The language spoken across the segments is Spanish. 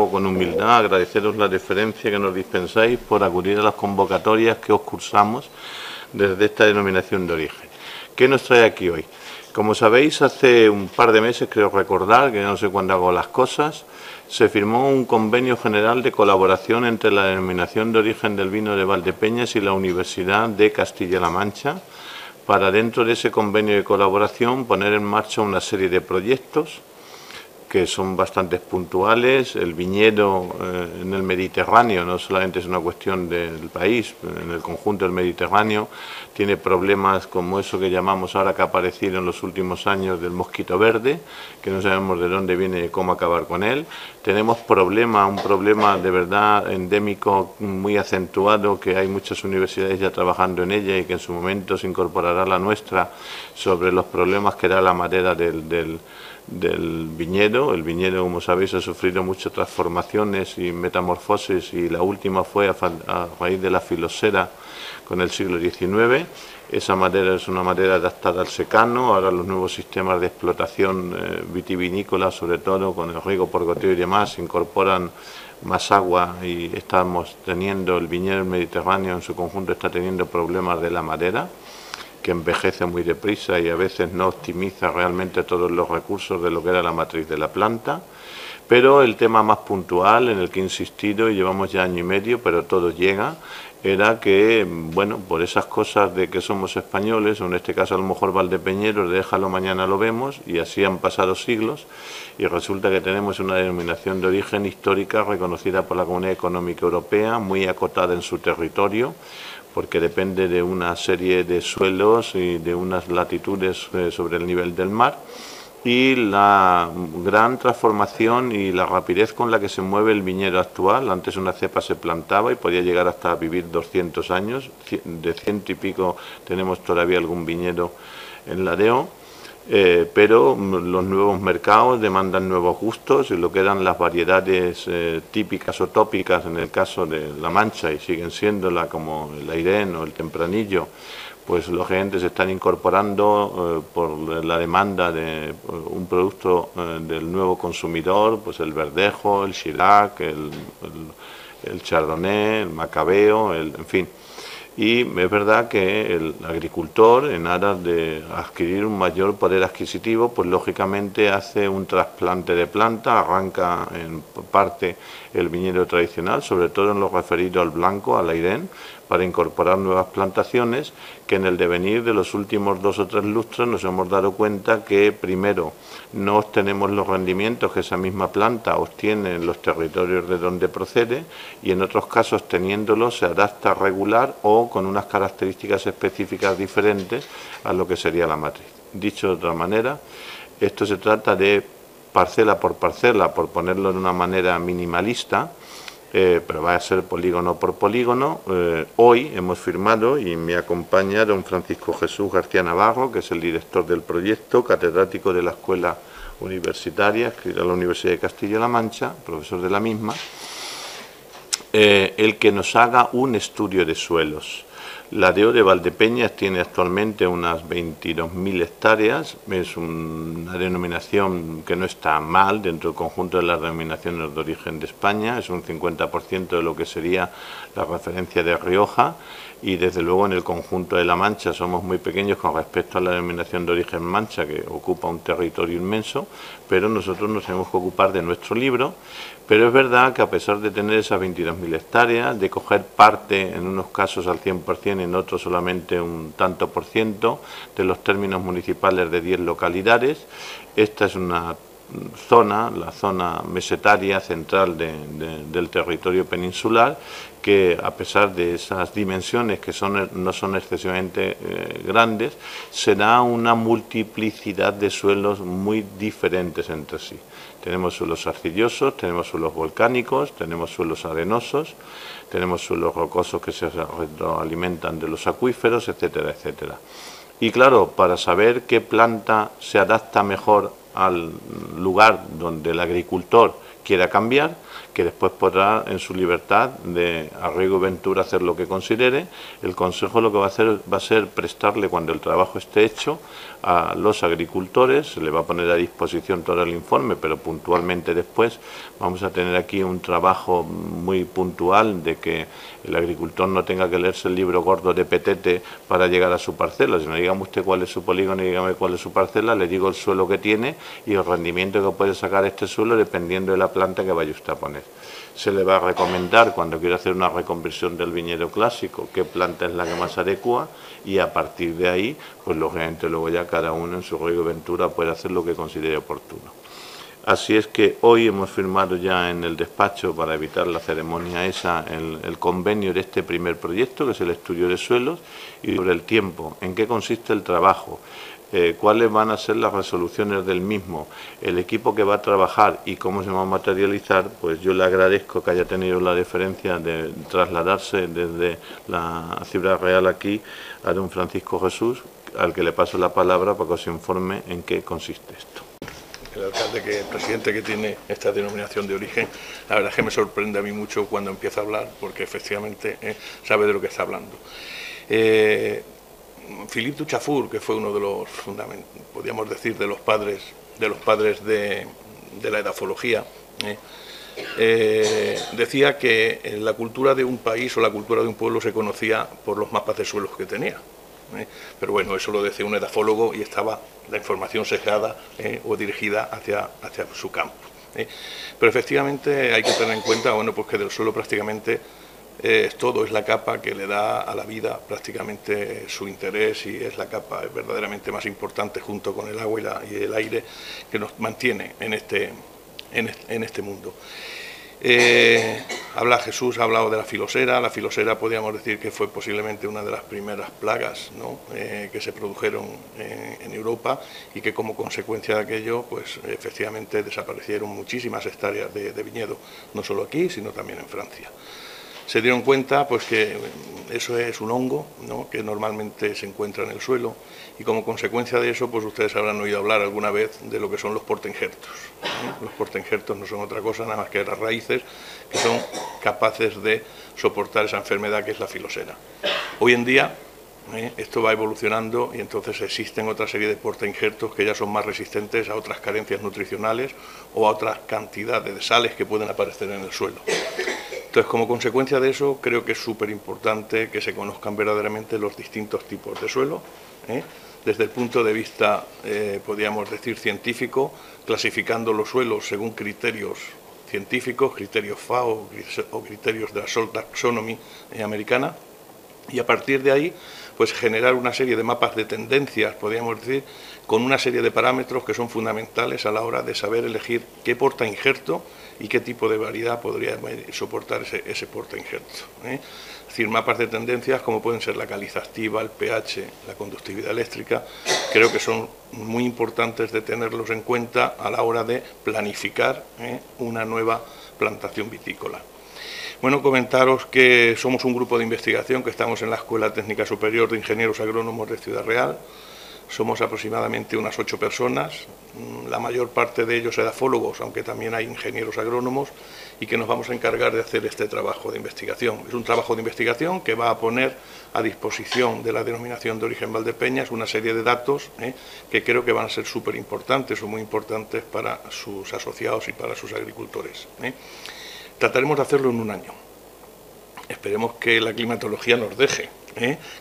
poco con humildad, agradeceros la deferencia que nos dispensáis por acudir a las convocatorias que os cursamos desde esta denominación de origen. ¿Qué nos trae aquí hoy? Como sabéis, hace un par de meses, creo recordar, que no sé cuándo hago las cosas, se firmó un convenio general de colaboración entre la denominación de origen del vino de Valdepeñas y la Universidad de Castilla-La Mancha, para dentro de ese convenio de colaboración poner en marcha una serie de proyectos que son bastante puntuales. El viñedo en el Mediterráneo no solamente es una cuestión del país, en el conjunto del Mediterráneo tiene problemas como eso que llamamos ahora, que ha aparecido en los últimos años, del mosquito verde, que no sabemos de dónde viene y cómo acabar con él. Tenemos un problema de verdad endémico muy acentuado, que hay muchas universidades ya trabajando en ella y que en su momento se incorporará la nuestra, sobre los problemas que da la madera del viñedo. El viñedo, como sabéis, ha sufrido muchas transformaciones y metamorfosis, y la última fue a raíz de la filosera con el siglo XIX. Esa madera es una madera adaptada al secano. Ahora los nuevos sistemas de explotación vitivinícola, sobre todo con el riego por goteo y demás, incorporan más agua, y estamos teniendo, el viñedo mediterráneo en su conjunto está teniendo problemas de la madera, que envejece muy deprisa y a veces no optimiza realmente todos los recursos de lo que era la matriz de la planta. Pero el tema más puntual, en el que he insistido, y llevamos ya año y medio, pero todo llega, era que, bueno, por esas cosas de que somos españoles, o en este caso a lo mejor valdepeñeros, déjalo, mañana lo vemos, y así han pasado siglos, y resulta que tenemos una denominación de origen histórica reconocida por la Comunidad Económica Europea, muy acotada en su territorio, porque depende de una serie de suelos y de unas latitudes sobre el nivel del mar, y la gran transformación y la rapidez con la que se mueve el viñedo actual. Antes una cepa se plantaba y podía llegar hasta vivir 200 años, de 100 y pico tenemos todavía algún viñedo en la DEO, pero los nuevos mercados demandan nuevos gustos, y lo que eran las variedades típicas o tópicas en el caso de La Mancha, y siguen siéndola, como el Airén o el Tempranillo, pues los gerentes se están incorporando por la demanda de un producto del nuevo consumidor, pues el verdejo, el Shiraz, el Chardonnay, el Macabeo, en fin. Y es verdad que el agricultor, en aras de adquirir un mayor poder adquisitivo, pues lógicamente hace un trasplante de planta, arranca en parte el viñedo tradicional, sobre todo en lo referido al blanco, al Airén, para incorporar nuevas plantaciones, que en el devenir de los últimos 2 o 3 lustros nos hemos dado cuenta que, primero, no obtenemos los rendimientos que esa misma planta obtiene en los territorios de donde procede, y en otros casos, teniéndolo, se adapta regular o con unas características específicas diferentes a lo que sería la matriz. Dicho de otra manera, esto se trata de parcela, por ponerlo de una manera minimalista, pero va a ser polígono por polígono. Hoy hemos firmado, y me acompaña don Francisco Jesús García Navarro, que es el director del proyecto, catedrático de la Escuela Universitaria, adscrita a la Universidad de Castilla-La Mancha, profesor de la misma, el que nos haga un estudio de suelos. La DEO de Valdepeñas tiene actualmente unas 22.000 hectáreas, es una denominación que no está mal dentro del conjunto de las denominaciones de origen de España, es un 50% de lo que sería la referencia de Rioja, y desde luego en el conjunto de La Mancha somos muy pequeños con respecto a la denominación de origen Mancha, que ocupa un territorio inmenso, pero nosotros nos tenemos que ocupar de nuestro libro. Pero es verdad que, a pesar de tener esas 22.000 hectáreas, de coger parte en unos casos al 100%, en otros solamente un tanto por ciento de los términos municipales de 10 localidades, esta es una zona, la zona mesetaria central del territorio peninsular, que, a pesar de esas dimensiones que no son excesivamente grandes, se da una multiplicidad de suelos muy diferentes entre sí. Tenemos suelos arcillosos, tenemos suelos volcánicos, tenemos suelos arenosos, tenemos suelos rocosos que se retroalimentan de los acuíferos, etcétera, etcétera. Y claro, para saber qué planta se adapta mejor al lugar donde el agricultor quiera cambiar, que después podrá en su libertad de arraigo y ventura hacer lo que considere. El Consejo lo que va a ser prestarle, cuando el trabajo esté hecho, a los agricultores, se le va a poner a disposición todo el informe, pero puntualmente después vamos a tener aquí un trabajo muy puntual de que el agricultor no tenga que leerse el libro gordo de Petete para llegar a su parcela, sino dígame usted cuál es su polígono y dígame cuál es su parcela, le digo el suelo que tiene y el rendimiento que puede sacar este suelo dependiendo de la planta que vaya usted a poner. Se le va a recomendar, cuando quiera hacer una reconversión del viñedo clásico, qué planta es la que más adecua, y a partir de ahí, pues lógicamente luego ya cada uno en su arraigo y ventura puede hacer lo que considere oportuno. Así es que hoy hemos firmado ya en el despacho, para evitar la ceremonia esa, el convenio de este primer proyecto, que es el estudio de suelos, y sobre el tiempo, en qué consiste el trabajo, cuáles van a ser las resoluciones del mismo, el equipo que va a trabajar y cómo se va a materializar. Pues yo le agradezco que haya tenido la deferencia de trasladarse desde la Ciudad Real aquí a don Francisco Jesús, al que le paso la palabra para que os informe en qué consiste esto. El alcalde, el presidente que tiene esta denominación de origen, la verdad es que me sorprende a mí mucho cuando empieza a hablar, porque efectivamente sabe de lo que está hablando. Philippe Duchaufour, que fue uno de los podríamos decir, de los padres de la edafología, decía que la cultura de un país o la cultura de un pueblo se conocía por los mapas de suelos que tenía. Pero bueno, eso lo decía un edafólogo y estaba la información sesgada o dirigida hacia su campo. Pero efectivamente hay que tener en cuenta, bueno, pues que del suelo prácticamente todo, es la capa que le da a la vida prácticamente su interés, y es la capa verdaderamente más importante, junto con el agua y el aire, que nos mantiene en este mundo. Jesús ha hablado de la filosera. La filosera podríamos decir que fue posiblemente una de las primeras plagas, ¿no?, que se produjeron en Europa, y que como consecuencia de aquello, pues efectivamente desaparecieron muchísimas hectáreas de viñedo, no solo aquí, sino también en Francia. Se dieron cuenta pues que eso es un hongo, ¿no?, que normalmente se encuentra en el suelo, y como consecuencia de eso, pues ustedes habrán oído hablar alguna vez de lo que son los portainjertos. Los portainjertos no son otra cosa nada más que las raíces que son capaces de soportar esa enfermedad que es la filosera. Hoy en día esto va evolucionando, y entonces existen otra serie de portainjertos que ya son más resistentes a otras carencias nutricionales o a otras cantidades de sales que pueden aparecer en el suelo. Entonces, como consecuencia de eso, creo que es súper importante que se conozcan verdaderamente los distintos tipos de suelo, desde el punto de vista, podríamos decir, científico, clasificando los suelos según criterios científicos, criterios FAO o criterios de la Soil Taxonomy americana, y a partir de ahí, pues generar una serie de mapas de tendencias, podríamos decir, con una serie de parámetros que son fundamentales a la hora de saber elegir qué portainjerto y qué tipo de variedad podría soportar ese portainjerto. Es decir, mapas de tendencias como pueden ser la caliza activa, el pH, la conductividad eléctrica, creo que son muy importantes de tenerlos en cuenta a la hora de planificar una nueva plantación vitícola. Bueno, comentaros que somos un grupo de investigación que estamos en la Escuela Técnica Superior de Ingenieros Agrónomos de Ciudad Real. Somos aproximadamente unas 8 personas, la mayor parte de ellos edafólogos, aunque también hay ingenieros agrónomos, y que nos vamos a encargar de hacer este trabajo de investigación. Es un trabajo de investigación que va a poner a disposición de la denominación de origen Valdepeñas una serie de datos que creo que van a ser súper importantes o muy importantes para sus asociados y para sus agricultores. Trataremos de hacerlo en un año. Esperemos que la climatología nos deje.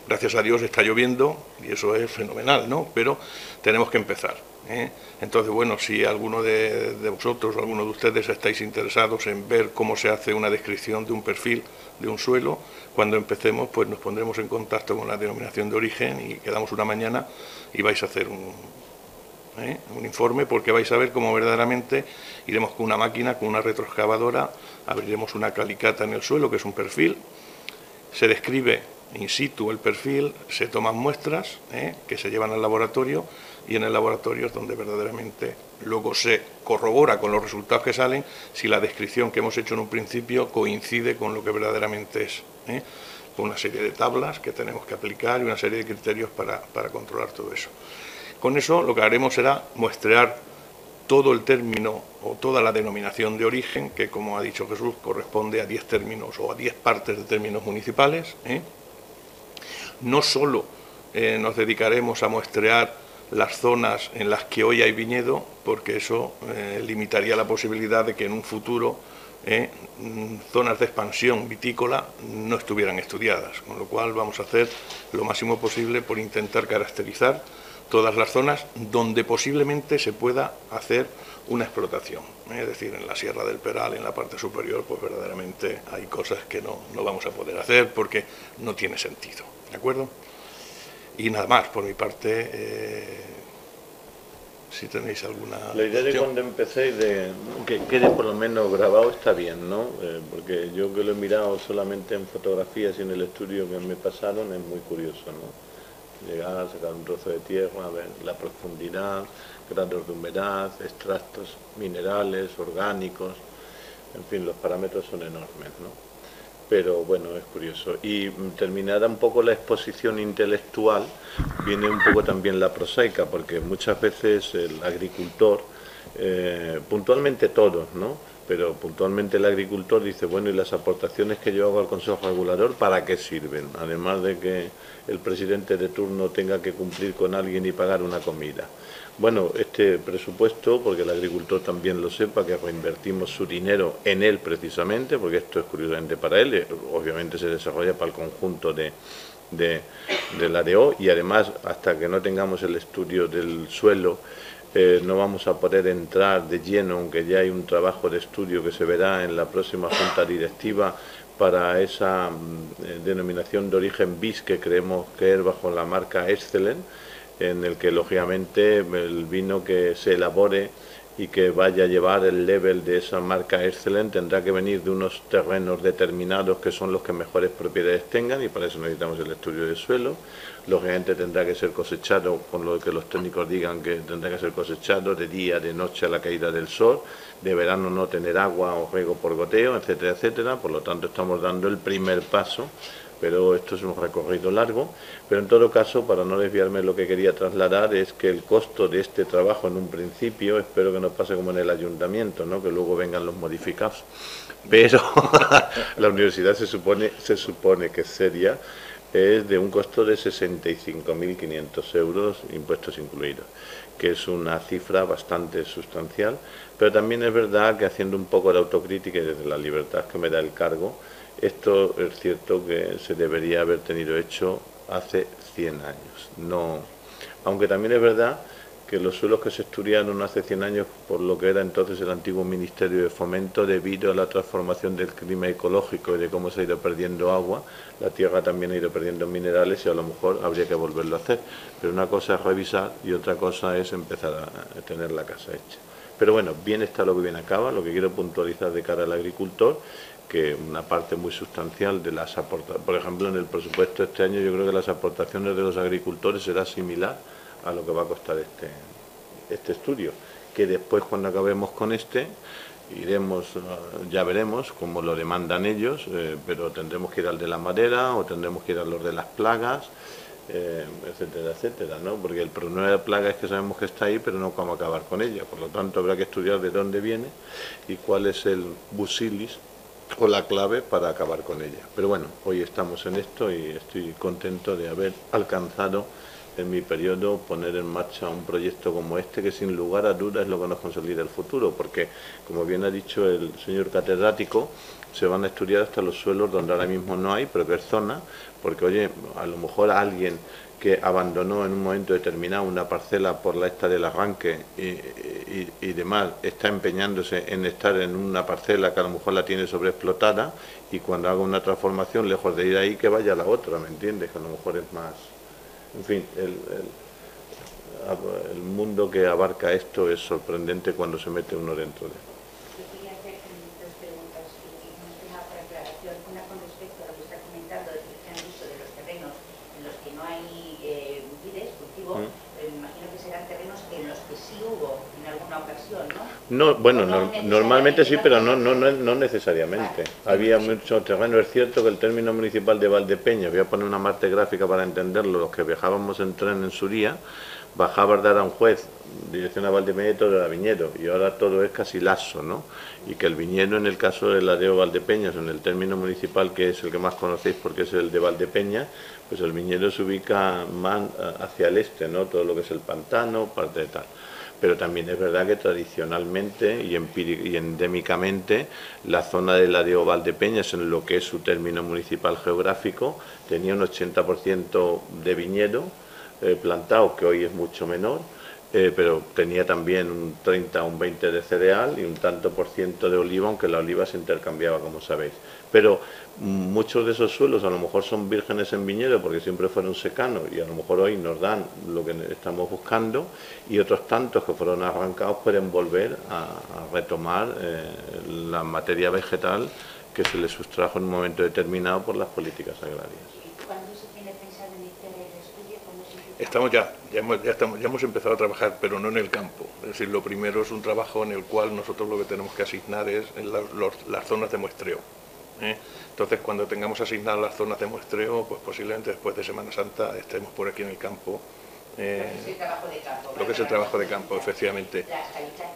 Gracias a Dios está lloviendo y eso es fenomenal, ¿no? Pero tenemos que empezar. Entonces, bueno, si alguno de vosotros o alguno de ustedes estáis interesados en ver cómo se hace una descripción de un perfil de un suelo, cuando empecemos, pues nos pondremos en contacto con la denominación de origen y quedamos una mañana y vais a hacer un informe, porque vais a ver cómo verdaderamente iremos con una máquina, con una retroexcavadora, abriremos una calicata en el suelo, que es un perfil, se describe in situ el perfil, se toman muestras que se llevan al laboratorio, y en el laboratorio es donde verdaderamente luego se corrobora con los resultados que salen si la descripción que hemos hecho en un principio coincide con lo que verdaderamente es, con una serie de tablas que tenemos que aplicar y una serie de criterios para controlar todo eso. Con eso lo que haremos será muestrear todo el término o toda la denominación de origen, que como ha dicho Jesús, corresponde a 10 términos o a 10 partes de términos municipales. No solo nos dedicaremos a muestrear las zonas en las que hoy hay viñedo, porque eso limitaría la posibilidad de que en un futuro zonas de expansión vitícola no estuvieran estudiadas, con lo cual vamos a hacer lo máximo posible por intentar caracterizar todas las zonas donde posiblemente se pueda hacer una explotación. Es decir, en la Sierra del Peral, en la parte superior, pues verdaderamente hay cosas que no vamos a poder hacer porque no tiene sentido. ¿De acuerdo? Y nada más, por mi parte, si tenéis alguna... La idea de cuando empecéis, de que quede por lo menos grabado, está bien, ¿no? Porque yo que lo he mirado solamente en fotografías y en el estudio que me pasaron, es muy curioso, ¿no? Llegar, sacar un trozo de tierra, ver la profundidad, grados de humedad, extractos minerales, orgánicos, en fin, los parámetros son enormes, ¿no? Pero bueno, es curioso. Y terminada un poco la exposición intelectual, viene un poco también la prosaica, porque muchas veces el agricultor, puntualmente todos, ¿no? Pero puntualmente el agricultor dice, bueno, ¿y las aportaciones que yo hago al Consejo Regulador para qué sirven? Además de que el presidente de turno tenga que cumplir con alguien y pagar una comida. Bueno, este presupuesto, porque el agricultor también lo sepa, que reinvertimos su dinero en él precisamente, porque esto es curiosamente para él, obviamente se desarrolla para el conjunto de la ADO, y además hasta que no tengamos el estudio del suelo, no vamos a poder entrar de lleno, aunque ya hay un trabajo de estudio que se verá en la próxima junta directiva para esa denominación de origen BIS que creemos que es bajo la marca Excellent, en el que lógicamente el vino que se elabore y que vaya a llevar el level de esa marca Excellent tendrá que venir de unos terrenos determinados que son los que mejores propiedades tengan, y para eso necesitamos el estudio de suelo. Lógicamente tendrá que ser cosechado, con lo que los técnicos digan que tendrá que ser cosechado de día, de noche a la caída del sol, de verano no tener agua o riego por goteo, etcétera, etcétera. Por lo tanto estamos dando el primer paso, pero esto es un recorrido largo. Pero en todo caso, para no desviarme, lo que quería trasladar es que el costo de este trabajo en un principio, espero que no pase como en el ayuntamiento, ¿no? Que luego vengan los modificados, pero la universidad se supone que es seria, es de un costo de 65.500 euros, impuestos incluidos, que es una cifra bastante sustancial, pero también es verdad que, haciendo un poco de autocrítica y desde la libertad que me da el cargo, esto es cierto que se debería haber tenido hecho hace 100 años. No, aunque también es verdad que los suelos que se estudiaron hace 100 años por lo que era entonces el antiguo Ministerio de Fomento, debido a la transformación del clima ecológico y de cómo se ha ido perdiendo agua, la tierra también ha ido perdiendo minerales y a lo mejor habría que volverlo a hacer. Pero una cosa es revisar y otra cosa es empezar a tener la casa hecha. Pero bueno, bien está lo que bien acaba. Lo que quiero puntualizar de cara al agricultor, que una parte muy sustancial de las aportaciones, por ejemplo, en el presupuesto de este año, yo creo que las aportaciones de los agricultores será similar a lo que va a costar este estudio, que después, cuando acabemos con iremos, ya veremos cómo lo demandan ellos, pero tendremos que ir al de la madera o tendremos que ir a los de las plagas, etcétera, etcétera, ¿no? Porque el problema de la plaga es que sabemos que está ahí, pero no cómo acabar con ella. Por lo tanto, habrá que estudiar de dónde viene y cuál es el busilis o la clave para acabar con ella. Pero bueno, hoy estamos en esto y estoy contento de haber alcanzado en mi periodo poner en marcha un proyecto como este, que sin lugar a dudas es lo que nos consolida el futuro, porque, como bien ha dicho el señor catedrático, se van a estudiar hasta los suelos donde ahora mismo no hay, pero que es zona, porque oye, a lo mejor alguien que abandonó en un momento determinado una parcela por la esta del arranque y demás, está empeñándose en estar en una parcela que a lo mejor la tiene sobreexplotada, y cuando haga una transformación, lejos de ir ahí, que vaya a la otra, ¿me entiendes? Que a lo mejor es más... En fin, el mundo que abarca esto es sorprendente cuando se mete uno dentro de él. Yo quería hacer dos preguntas, una para aclaración, una con respecto a lo que está comentando de que se han dicho de los terrenos en los que no hay vides, cultivo, pero me imagino que serán terrenos en los que sí hubo en alguna ocasión, ¿no? No, bueno, normalmente sí, pero no necesariamente. Vale. Había mucho terreno. Es cierto que el término municipal de Valdepeñas, voy a poner una parte gráfica para entenderlo, los que viajábamos en tren en su día, bajabas de Aranjuez, dirección a Valdepeñas, todo era viñedo, y ahora todo es casi lasso, ¿no? Y que el viñedo, en el caso del Ladeo Valdepeñas, en el término municipal, que es el que más conocéis porque es el de Valdepeñas, pues el viñedo se ubica más hacia el este, ¿no? Todo lo que es el pantano, parte de tal. Pero también es verdad que tradicionalmente y endémicamente la zona del Ladeo Valdepeñas, en lo que es su término municipal geográfico, tenía un 80% de viñedo plantado, que hoy es mucho menor, pero tenía también un 30 o un 20 de cereal y un tanto por ciento de oliva, aunque la oliva se intercambiaba, como sabéis. Pero muchos de esos suelos a lo mejor son vírgenes en viñedo porque siempre fueron secanos y a lo mejor hoy nos dan lo que estamos buscando, y otros tantos que fueron arrancados pueden volver a retomar la materia vegetal que se les sustrajo en un momento determinado por las políticas agrarias. ¿Cuándo se tiene pensado iniciar el estudio? Estamos ya hemos empezado a trabajar, pero no en el campo. Es decir, lo primero es un trabajo en el cual nosotros lo que tenemos que asignar es las zonas de muestreo. Entonces, cuando tengamos asignadas las zonas de muestreo, pues posiblemente después de Semana Santa estemos por aquí en el campo. Lo que es el trabajo de campo. Lo que es el trabajo de campo, efectivamente. Las calichazas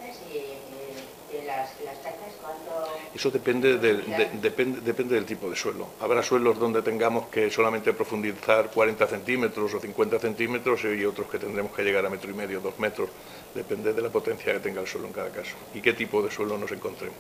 de las chacras, ¿cuándo? Eso depende del tipo de suelo. Habrá suelos donde tengamos que solamente profundizar 40 centímetros o 50 centímetros y otros que tendremos que llegar a 1,5 metros, 2 metros. Depende de la potencia que tenga el suelo en cada caso y qué tipo de suelo nos encontremos.